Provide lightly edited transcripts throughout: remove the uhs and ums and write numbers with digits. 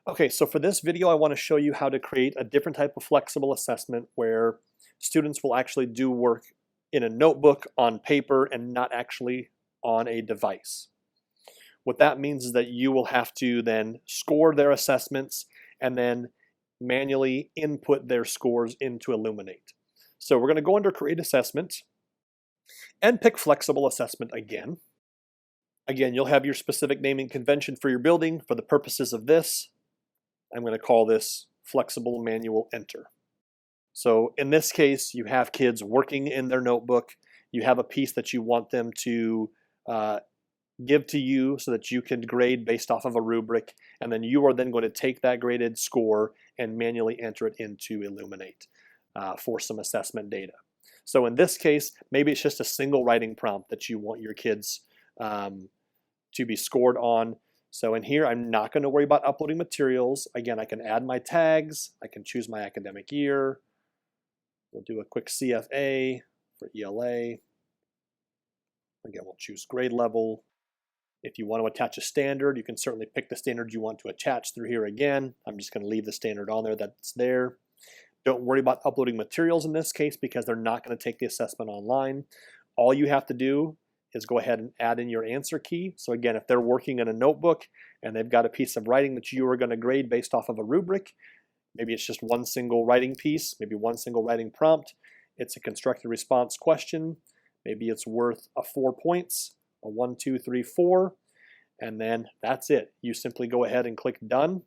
Okay, so for this video, I want to show you how to create a different type of flexible assessment where students will actually do work in a notebook on paper and not actually on a device. What that means is that you will have to then score their assessments and then manually input their scores into Illuminate. So we're going to go under Create Assessment and pick Flexible Assessment again. Again, you'll have your specific naming convention for your building. For the purposes of this, I'm going to call this Flexible Manual Enter. So in this case, you have kids working in their notebook. You have a piece that you want them to give to you so that you can grade based off of a rubric, and then you are then going to take that graded score and manually enter it into Illuminate for some assessment data. So in this case, maybe it's just a single writing prompt that you want your kids to be scored on. So in here, I'm not going to worry about uploading materials. Again, I can add my tags. I can choose my academic year. We'll do a quick CFA for ELA. Again, we'll choose grade level. If you want to attach a standard, you can certainly pick the standard you want to attach through here again. I'm just going to leave the standard on there that's there. Don't worry about uploading materials in this case because they're not going to take the assessment online. All you have to do is go ahead and add in your answer key. So again, if they're working in a notebook and they've got a piece of writing that you are going to grade based off of a rubric, maybe it's just one single writing piece, maybe one single writing prompt, it's a constructed response question, maybe it's worth 4 points, a 1, 2, 3, 4, and then that's it. You simply go ahead and click done,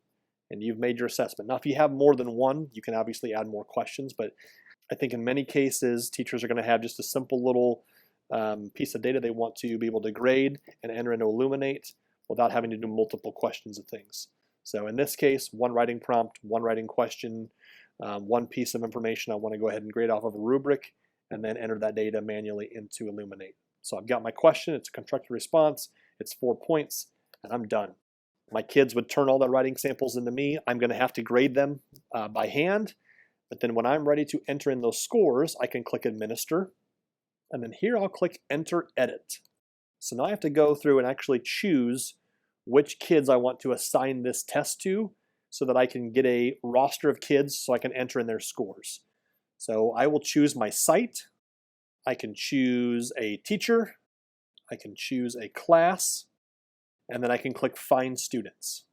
and you've made your assessment. Now, if you have more than one, you can obviously add more questions, but I think in many cases, teachers are going to have just a simple little piece of data they want to be able to grade and enter into Illuminate without having to do multiple questions of things. So in this case, one writing prompt, one writing question, one piece of information I want to go ahead and grade off of a rubric, and then enter that data manually into Illuminate. So I've got my question, it's a constructed response, it's 4 points, and I'm done. My kids would turn all their writing samples into me. I'm going to have to grade them by hand, but then when I'm ready to enter in those scores, I can click Administer, and then here I'll click Enter Edit. So now I have to go through and actually choose which kids I want to assign this test to so that I can get a roster of kids so I can enter in their scores. So I will choose my site. I can choose a teacher. I can choose a class. And then I can click Find Students.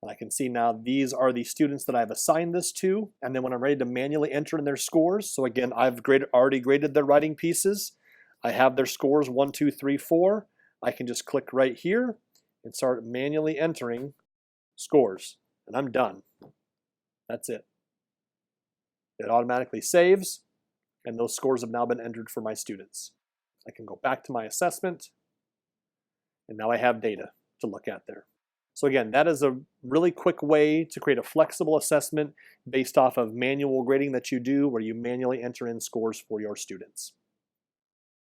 And I can see now these are the students that I've assigned this to. And then when I'm ready to manually enter in their scores, so again, I've already graded their writing pieces. I have their scores 1, 2, 3, 4. I can just click right here and start manually entering scores. And I'm done. That's it. It automatically saves, and those scores have now been entered for my students. I can go back to my assessment, and now I have data to look at there. So again, that is a really quick way to create a flexible assessment based off of manual grading that you do where you manually enter in scores for your students.